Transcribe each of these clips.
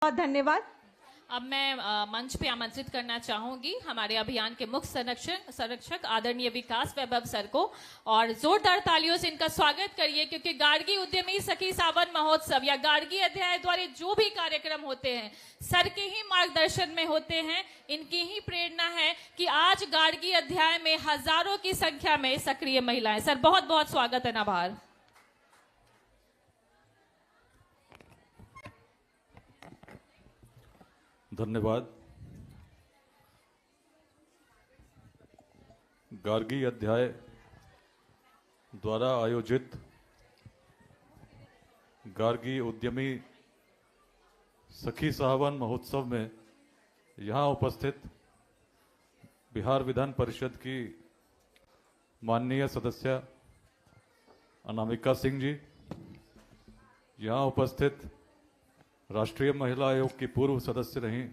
बहुत धन्यवाद। अब मैं मंच पे आमंत्रित करना चाहूंगी हमारे अभियान के मुख्य संरक्षक आदरणीय विकास वैभव सर को, और जोरदार तालियों से इनका स्वागत करिए, क्योंकि गार्गी उद्यमी सखी सावन महोत्सव या गार्गी अध्याय द्वारा जो भी कार्यक्रम होते हैं सर के ही मार्गदर्शन में होते हैं। इनकी ही प्रेरणा है कि आज गार्गी अध्याय में हजारों की संख्या में सक्रिय महिलाएं। सर बहुत बहुत स्वागत है, आभार। धन्यवाद। गार्गी अध्याय द्वारा आयोजित गार्गी उद्यमी सखी सावन महोत्सव में यहाँ उपस्थित बिहार विधान परिषद की माननीय सदस्य अनामिका सिंह जी, यहाँ उपस्थित राष्ट्रीय महिला आयोग की पूर्व सदस्य रहीं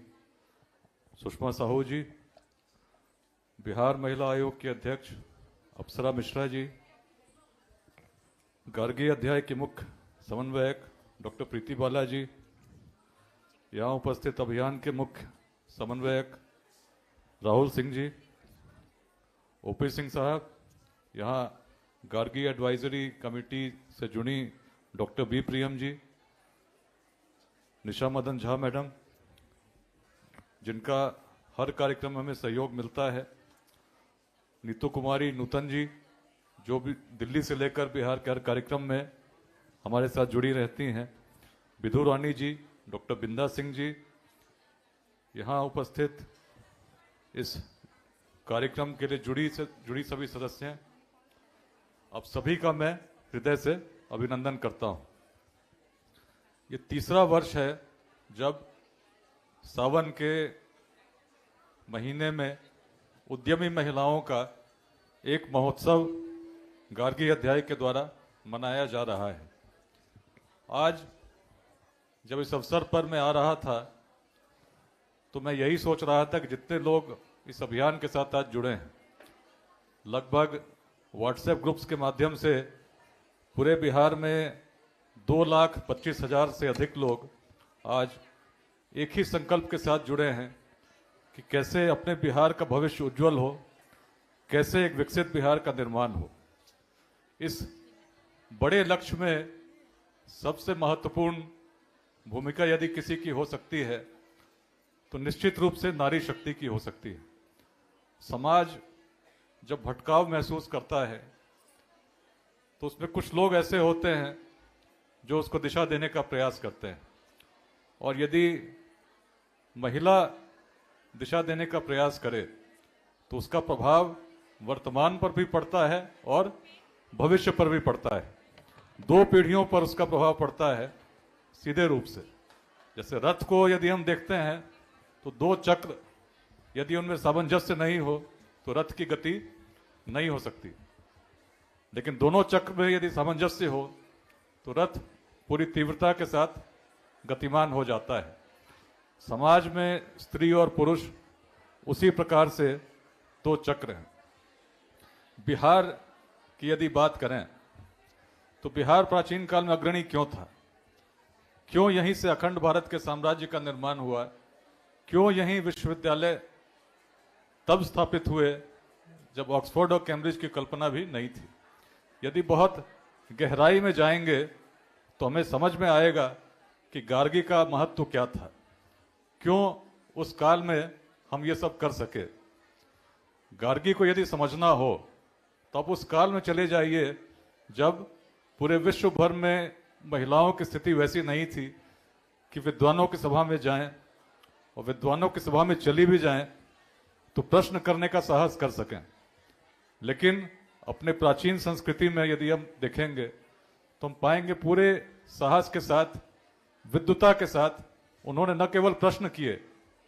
सुषमा साहू जी, बिहार महिला आयोग के अध्यक्ष अप्सरा मिश्रा जी, गार्गी अध्याय की मुख्य समन्वयक डॉक्टर प्रीति बाला जी, यहाँ उपस्थित अभियान के मुख्य समन्वयक राहुल सिंह जी, ओपी सिंह साहब, यहाँ गार्गी एडवाइजरी कमेटी से जुड़ी डॉक्टर बी प्रियम जी, निशा मदन झा मैडम, जिनका हर कार्यक्रम में हमें सहयोग मिलता है, नीतू कुमारी नूतन जी, जो भी दिल्ली से लेकर बिहार के हर कार्यक्रम में हमारे साथ जुड़ी रहती हैं, विधु रानी जी, डॉक्टर बिंदा सिंह जी, यहाँ उपस्थित इस कार्यक्रम के लिए जुड़ी सभी सदस्य हैं। अब सभी का मैं हृदय से अभिनंदन करता हूँ। ये तीसरा वर्ष है जब सावन के महीने में उद्यमी महिलाओं का एक महोत्सव गार्गी अध्याय के द्वारा मनाया जा रहा है। आज जब इस अवसर पर मैं आ रहा था तो मैं यही सोच रहा था कि जितने लोग इस अभियान के साथ आज जुड़े हैं, लगभग व्हाट्सएप ग्रुप्स के माध्यम से पूरे बिहार में 2,25,000 से अधिक लोग आज एक ही संकल्प के साथ जुड़े हैं कि कैसे अपने बिहार का भविष्य उज्जवल हो, कैसे एक विकसित बिहार का निर्माण हो। इस बड़े लक्ष्य में सबसे महत्वपूर्ण भूमिका यदि किसी की हो सकती है तो निश्चित रूप से नारी शक्ति की हो सकती है। समाज जब भटकाव महसूस करता है तो उसमें कुछ लोग ऐसे होते हैं जो उसको दिशा देने का प्रयास करते हैं, और यदि महिला दिशा देने का प्रयास करे तो उसका प्रभाव वर्तमान पर भी पड़ता है और भविष्य पर भी पड़ता है। 2 पीढ़ियों पर उसका प्रभाव पड़ता है सीधे रूप से। जैसे रथ को यदि हम देखते हैं तो 2 चक्र यदि उनमें सामंजस्य नहीं हो तो रथ की गति नहीं हो सकती, लेकिन दोनों चक्र में यदि सामंजस्य हो तो रथ पूरी तीव्रता के साथ गतिमान हो जाता है। समाज में स्त्री और पुरुष उसी प्रकार से 2 चक्र हैं। बिहार की यदि बात करें तो बिहार प्राचीन काल में अग्रणी क्यों था? क्यों यहीं से अखंड भारत के साम्राज्य का निर्माण हुआ? क्यों यहीं विश्वविद्यालय तब स्थापित हुए जब ऑक्सफोर्ड और कैम्ब्रिज की कल्पना भी नहीं थी? यदि बहुत गहराई में जाएंगे तो हमें समझ में आएगा कि गार्गी का महत्व क्या था, क्यों उस काल में हम ये सब कर सके। गार्गी को यदि समझना हो तो आप उस काल में चले जाइए जब पूरे विश्व भर में महिलाओं की स्थिति वैसी नहीं थी कि विद्वानों की सभा में जाएं, और विद्वानों की सभा में चली भी जाएं तो प्रश्न करने का साहस कर सकें। लेकिन अपने प्राचीन संस्कृति में यदि हम देखेंगे तो हम पाएंगे पूरे साहस के साथ, विद्वता के साथ उन्होंने न केवल प्रश्न किए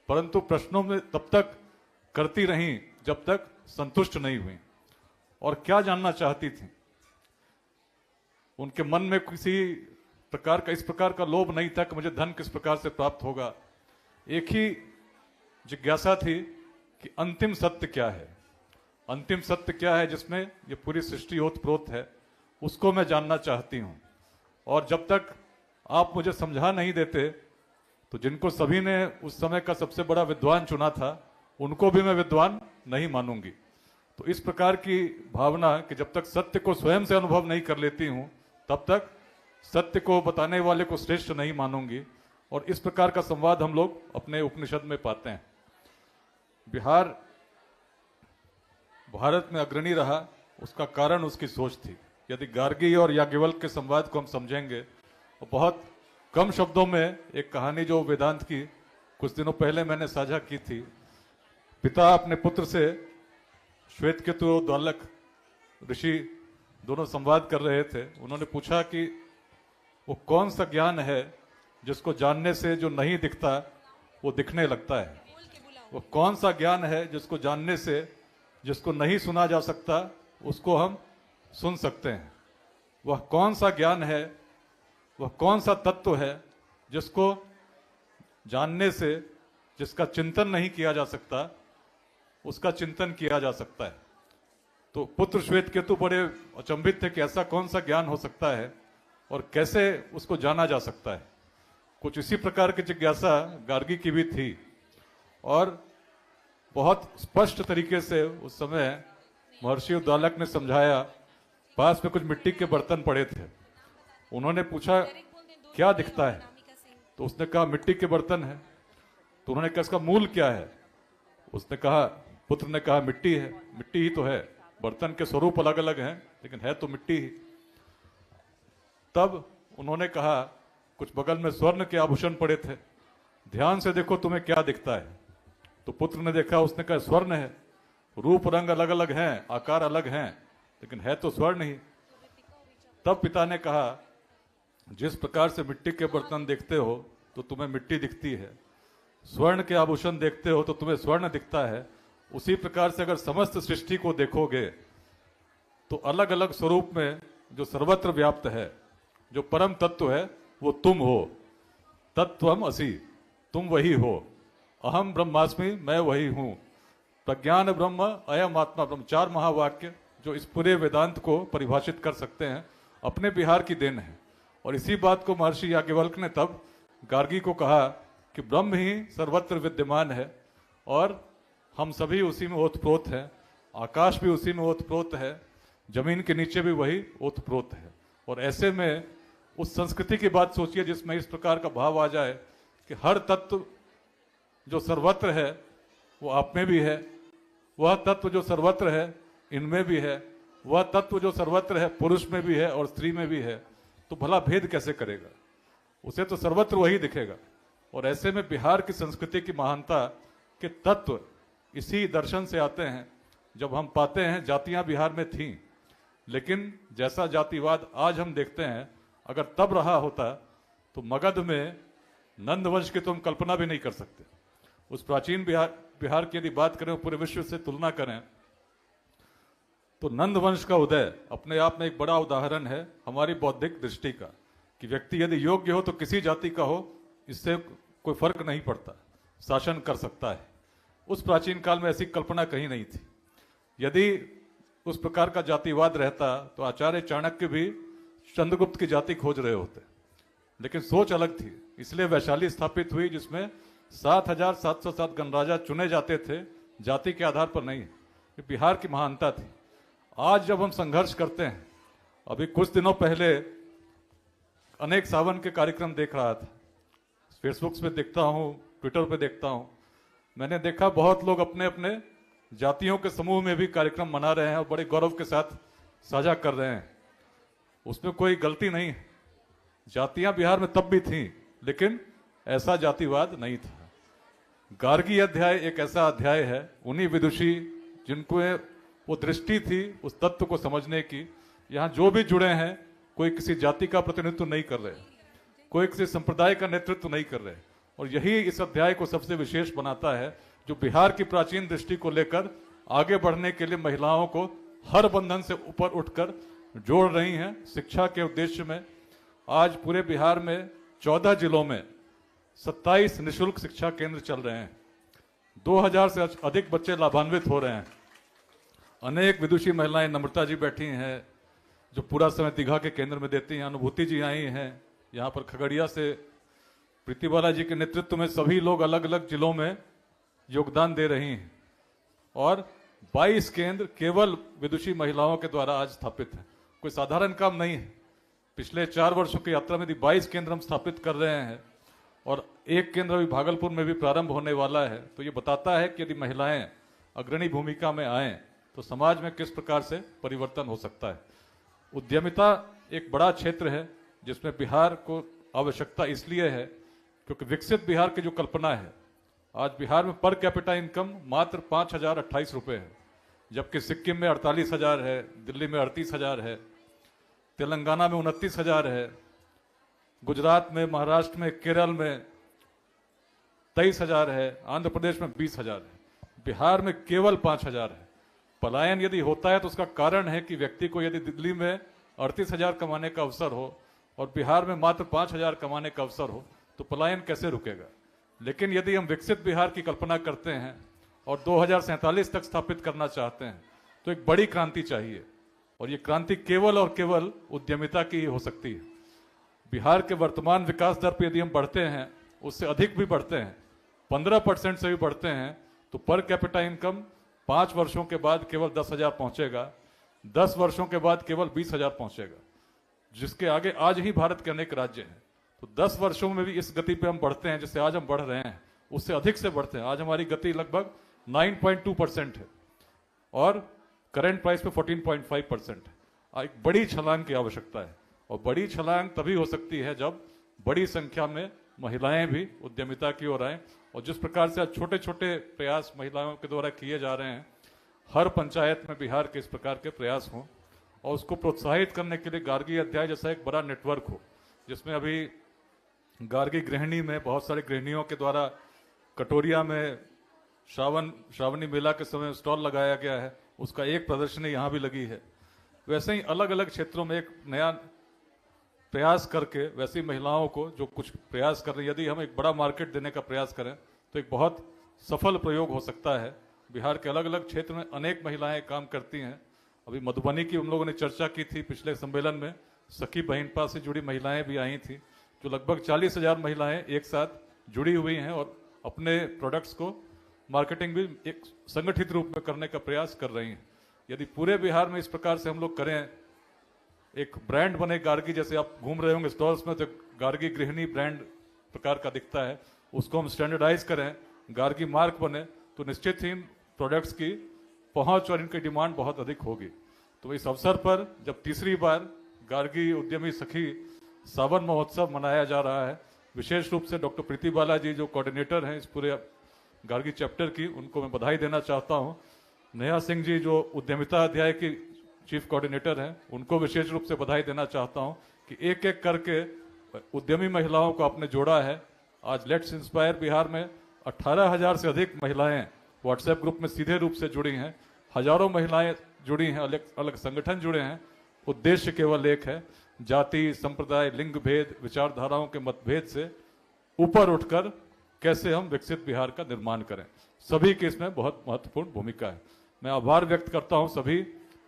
परंतु प्रश्नों में तब तक करती रहीं जब तक संतुष्ट नहीं हुई। और क्या जानना चाहती थी? उनके मन में किसी प्रकार का इस प्रकार का लोभ नहीं था कि मुझे धन किस प्रकार से प्राप्त होगा। एक ही जिज्ञासा थी कि अंतिम सत्य क्या है, अंतिम सत्य क्या है जिसमें ये पूरी सृष्टि ओतप्रोत है, उसको मैं जानना चाहती हूं। और जब तक आप मुझे समझा नहीं देते तो जिनको सभी ने उस समय का सबसे बड़ा विद्वान चुना था, उनको भी मैं विद्वान नहीं मानूंगी। तो इस प्रकार की भावना कि जब तक सत्य को स्वयं से अनुभव नहीं कर लेती हूं, तब तक सत्य को बताने वाले को श्रेष्ठ नहीं मानूंगी। और इस प्रकार का संवाद हम लोग अपने उपनिषद में पाते हैं। बिहार भारत में अग्रणी रहा, उसका कारण उसकी सोच थी। यदि गार्गी और याज्ञवल्क्य के संवाद को हम समझेंगे तो बहुत कम शब्दों में एक कहानी जो वेदांत की कुछ दिनों पहले मैंने साझा की थी। पिता अपने पुत्र से श्वेतकेतु और द्वालक ऋषि दोनों संवाद कर रहे थे। उन्होंने पूछा कि वो कौन सा ज्ञान है जिसको जानने से जो नहीं दिखता वो दिखने लगता है। वो कौन सा ज्ञान है जिसको जानने से जिसको नहीं सुना जा सकता उसको हम सुन सकते हैं। वह कौन सा ज्ञान है, वह कौन सा तत्व है जिसको जानने से जिसका चिंतन नहीं किया जा सकता उसका चिंतन किया जा सकता है। तो पुत्र श्वेतकेतु बड़े अचंभित थे कि ऐसा कौन सा ज्ञान हो सकता है और कैसे उसको जाना जा सकता है। कुछ इसी प्रकार की जिज्ञासा गार्गी की भी थी और बहुत स्पष्ट तरीके से उस समय महर्षि उद्दालक ने समझाया। पास में कुछ मिट्टी के बर्तन पड़े थे। उन्होंने पूछा क्या दिखता है, तो उसने कहा मिट्टी के बर्तन है। तो उन्होंने कहा इसका मूल क्या है, उसने कहा, पुत्र ने कहा मिट्टी है। मिट्टी ही तो है, बर्तन के स्वरूप अलग अलग हैं लेकिन है तो मिट्टी ही। तब उन्होंने कहा कुछ बगल में स्वर्ण के आभूषण पड़े थे, ध्यान से देखो तुम्हें क्या दिखता है। तो पुत्र ने देखा, उसने कहा स्वर्ण है, रूप रंग अलग अलग हैं, आकार अलग हैं लेकिन है तो स्वर्ण ही। तब पिता ने कहा जिस प्रकार से मिट्टी के बर्तन देखते हो तो तुम्हें मिट्टी दिखती है, स्वर्ण के आभूषण देखते हो तो तुम्हें स्वर्ण दिखता है, उसी प्रकार से अगर समस्त सृष्टि को देखोगे तो अलग अलग स्वरूप में जो सर्वत्र व्याप्त है, जो परम तत्व है वो तुम हो। तत्वम असि, तुम वही हो। अहम ब्रह्मास्मि, मैं वही हूं। प्रज्ञान ब्रह्म, अयम आत्मा ब्रह्म। 4 महावाक्य जो इस पूरे वेदांत को परिभाषित कर सकते हैं, अपने बिहार की देन है। और इसी बात को महर्षि याज्ञवल्क्य ने तब गार्गी को कहा कि ब्रह्म ही सर्वत्र विद्यमान है और हम सभी उसी में ओतप्रोत हैं, आकाश भी उसी में ओतप्रोत है, जमीन के नीचे भी वही ओतप्रोत है। और ऐसे में उस संस्कृति की बात सोचिए जिसमें इस प्रकार का भाव आ जाए कि हर तत्व जो सर्वत्र है वो आप में भी है, वह तत्व जो सर्वत्र है इनमें भी है, वह तत्व जो सर्वत्र है पुरुष में भी है और स्त्री में भी है, तो भला भेद कैसे करेगा? उसे तो सर्वत्र वही दिखेगा। और ऐसे में बिहार की संस्कृति की महानता के तत्व इसी दर्शन से आते हैं। जब हम पाते हैं जातियां बिहार में थीं, लेकिन जैसा जातिवाद आज हम देखते हैं, अगर तब रहा होता तो मगध में नंदवंश की तुम कल्पना भी नहीं कर सकते। उस प्राचीन बिहार की यदि बात करें, पूरे विश्व से तुलना करें, तो नंदवंश का उदय अपने आप में एक बड़ा उदाहरण है हमारी बौद्धिक दृष्टि का, कि व्यक्ति यदि योग्य हो तो किसी जाति का हो, इससे कोई फर्क नहीं पड़ता, शासन कर सकता है। उस प्राचीन काल में ऐसी कल्पना कहीं नहीं थी। यदि उस प्रकार का जातिवाद रहता तो आचार्य चाणक्य भी चंद्रगुप्त की जाति खोज रहे होते, लेकिन सोच अलग थी। इसलिए वैशाली स्थापित हुई जिसमें 7,707 गणराजा चुने जाते थे, जाति के आधार पर नहीं। ये बिहार की महानता थी। आज जब हम संघर्ष करते हैं, अभी कुछ दिनों पहले अनेक सावन के कार्यक्रम देख रहा था, फेसबुक पे देखता हूँ, ट्विटर पे देखता हूँ, मैंने देखा बहुत लोग अपने अपने जातियों के समूह में भी कार्यक्रम मना रहे हैं और बड़े गौरव के साथ साझा कर रहे हैं। उसमें कोई गलती नहीं है। जातियां बिहार में तब भी थीं, लेकिन ऐसा जातिवाद नहीं था। गार्गी अध्याय एक ऐसा अध्याय है, उन्हीं विदुषी जिनको वो दृष्टि थी उस तत्व को समझने की। यहाँ जो भी जुड़े हैं, कोई किसी जाति का प्रतिनिधित्व नहीं कर रहे, कोई किसी संप्रदाय का नेतृत्व नहीं कर रहे। और यही इस अध्याय को सबसे विशेष बनाता है, जो बिहार की प्राचीन दृष्टि को लेकर आगे बढ़ने के लिए महिलाओं को हर बंधन से ऊपर उठकर जोड़ रही हैं। शिक्षा के उद्देश्य में आज पूरे बिहार में 14 जिलों में 27 निःशुल्क शिक्षा केंद्र चल रहे हैं। 2000 से अधिक बच्चे लाभान्वित हो रहे हैं। अनेक विदुषी महिलाएं, नम्रता जी बैठी हैं जो पूरा समय दीघा के केंद्र में देती हैं, अनुभूति जी आई हैं, यहाँ पर खगड़िया से प्रीति बाला जी के नेतृत्व में सभी लोग अलग अलग जिलों में योगदान दे रही हैं और 22 केंद्र केवल विदुषी महिलाओं के द्वारा आज स्थापित है। कोई साधारण काम नहीं है। पिछले 4 वर्षों की यात्रा में 22 केंद्र हम स्थापित कर रहे हैं और एक केंद्र अभी भागलपुर में भी प्रारंभ होने वाला है। तो ये बताता है कि यदि महिलाएं अग्रणी भूमिका में आए तो समाज में किस प्रकार से परिवर्तन हो सकता है। उद्यमिता एक बड़ा क्षेत्र है जिसमें बिहार को आवश्यकता इसलिए है क्योंकि विकसित बिहार की जो कल्पना है, आज बिहार में पर कैपिटा इनकम मात्र 5,028 रुपये है, जबकि सिक्किम में 48,000 है, दिल्ली में 38,000 है, तेलंगाना में 29,000 है, गुजरात में, महाराष्ट्र में, केरल में 23,000 है, आंध्र प्रदेश में 20,000 है, बिहार में केवल 5,000 है। पलायन यदि होता है तो उसका कारण है कि व्यक्ति को यदि दिल्ली में 38,000 कमाने का अवसर हो और बिहार में मात्र 5,000 कमाने का अवसर हो तो पलायन कैसे रुकेगा। लेकिन यदि हम विकसित बिहार की कल्पना करते हैं और 2047 तक स्थापित करना चाहते हैं तो एक बड़ी क्रांति चाहिए और ये क्रांति केवल और केवल उद्यमिता की ही हो सकती है। बिहार के वर्तमान विकास दर पर यदि हम बढ़ते हैं, उससे अधिक भी बढ़ते हैं, 15% से भी बढ़ते हैं, तो पर कैपिटा इनकम 5 वर्षों के बाद केवल 10,000 पहुंचेगा, 10 वर्षों के बाद केवल 20,000 पहुंचेगा, जिसके आगे आज ही भारत के अनेक राज्य हैं। तो 10 वर्षों में भी इस गति पे हम बढ़ते हैं, जिससे आज हम बढ़ रहे हैं, उससे अधिक से बढ़ते हैं। आज हमारी गति लगभग 9.2% है और करंट प्राइस पे 14.5% है। एक बड़ी छलांग की आवश्यकता है और बड़ी छलांग तभी हो सकती है जब बड़ी संख्या में महिलाएं भी उद्यमिता की ओर आए। और जिस प्रकार से आज छोटे छोटे प्रयास महिलाओं के द्वारा किए जा रहे हैं, हर पंचायत में बिहार के इस प्रकार के प्रयास हों और उसको प्रोत्साहित करने के लिए गार्गी अध्याय जैसा एक बड़ा नेटवर्क हो, जिसमें अभी गार्गी गृहिणी में बहुत सारी गृहिणियों के द्वारा कटोरिया में श्रावणी मेला के समय स्टॉल लगाया गया है, उसका एक प्रदर्शनी यहाँ भी लगी है। वैसे ही अलग अलग क्षेत्रों में एक नया प्रयास करके वैसी महिलाओं को जो कुछ प्रयास कर रही है, यदि हम एक बड़ा मार्केट देने का प्रयास करें तो एक बहुत सफल प्रयोग हो सकता है। बिहार के अलग अलग क्षेत्र में अनेक महिलाएं काम करती हैं। अभी मधुबनी की हम लोगों ने चर्चा की थी पिछले सम्मेलन में, सखी बहनपा से जुड़ी महिलाएं भी आई थी, जो लगभग 40,000 महिलाएं एक साथ जुड़ी हुई हैं और अपने प्रोडक्ट्स को मार्केटिंग भी एक संगठित रूप में करने का प्रयास कर रही हैं। यदि पूरे बिहार में इस प्रकार से हम लोग करें, एक ब्रांड बने गार्गी, जैसे आप घूम रहे होंगे स्टॉल्स में तो गार्गी गृहिणी ब्रांड प्रकार का दिखता है, उसको हम स्टैंडर्डाइज करें, गार्गी मार्क बने, तो निश्चित ही प्रोडक्ट्स की पहुंच और इनकी डिमांड बहुत अधिक होगी। तो इस अवसर पर जब तीसरी बार गार्गी उद्यमी सखी सावन महोत्सव मनाया जा रहा है, विशेष रूप से डॉक्टर प्रीति बाला जी जो कोऑर्डिनेटर हैं इस पूरे गार्गी चैप्टर की, उनको मैं बधाई देना चाहता हूं। नेहा सिंह जी जो उद्यमिता अध्याय की चीफ कोऑर्डिनेटर हैं, उनको विशेष रूप से बधाई देना चाहता हूं कि एक एक करके उद्यमी महिलाओं को आपने जोड़ा है। आज लेट्स इंस्पायर बिहार में 18,000 से अधिक महिलाएं व्हाट्सएप ग्रुप में सीधे रूप से जुड़ी हैं, हजारों महिलाएं जुड़ी हैं, अलग अलग संगठन जुड़े हैं। उद्देश्य केवल एक है, जाति, संप्रदाय, लिंग भेद, विचारधाराओं के मतभेद से ऊपर उठकर कैसे हम विकसित बिहार का निर्माण करें। सभी की इसमें बहुत महत्वपूर्ण भूमिका है। मैं आभार व्यक्त करता हूं सभी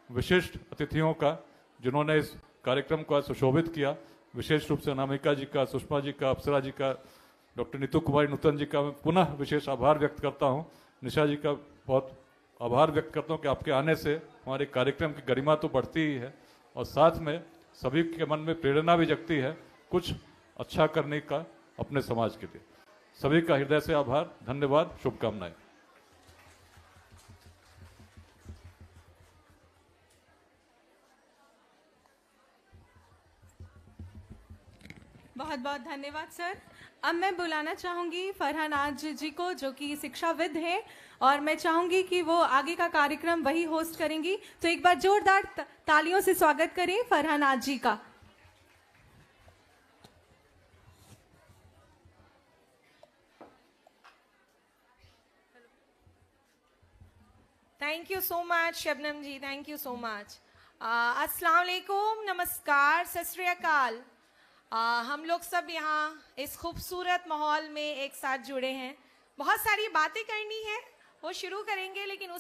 विशिष्ट अतिथियों का जिन्होंने इस कार्यक्रम को सुशोभित किया, विशेष रूप से अनामिका जी का, सुषमा जी का, अप्सरा जी का, डॉक्टर नीतू कुमारी नूतन जी का मैं पुनः विशेष आभार व्यक्त करता हूं। निशा जी का बहुत आभार व्यक्त करता हूं कि आपके आने से हमारे कार्यक्रम की गरिमा तो बढ़ती ही है और साथ में सभी के मन में प्रेरणा भी जगती है कुछ अच्छा करने का अपने समाज के लिए। सभी का हृदय से आभार, धन्यवाद, शुभकामनाएं। बहुत बहुत धन्यवाद सर। अब मैं बुलाना चाहूंगी फरहान आज जी को, जो कि शिक्षाविद हैं, और मैं चाहूंगी कि वो आगे का कार्यक्रम वही होस्ट करेंगी। तो एक बार जोरदार तालियों से स्वागत करें फरहान आज जी का। Thank you so much Shabnam ji, thank you so much. अस्सलाम वालेकुम, नमस्कार, सत श्री अकाल। हम लोग सब यहाँ इस खूबसूरत माहौल में एक साथ जुड़े हैं। बहुत सारी बातें करनी है, वो शुरू करेंगे, लेकिन उससे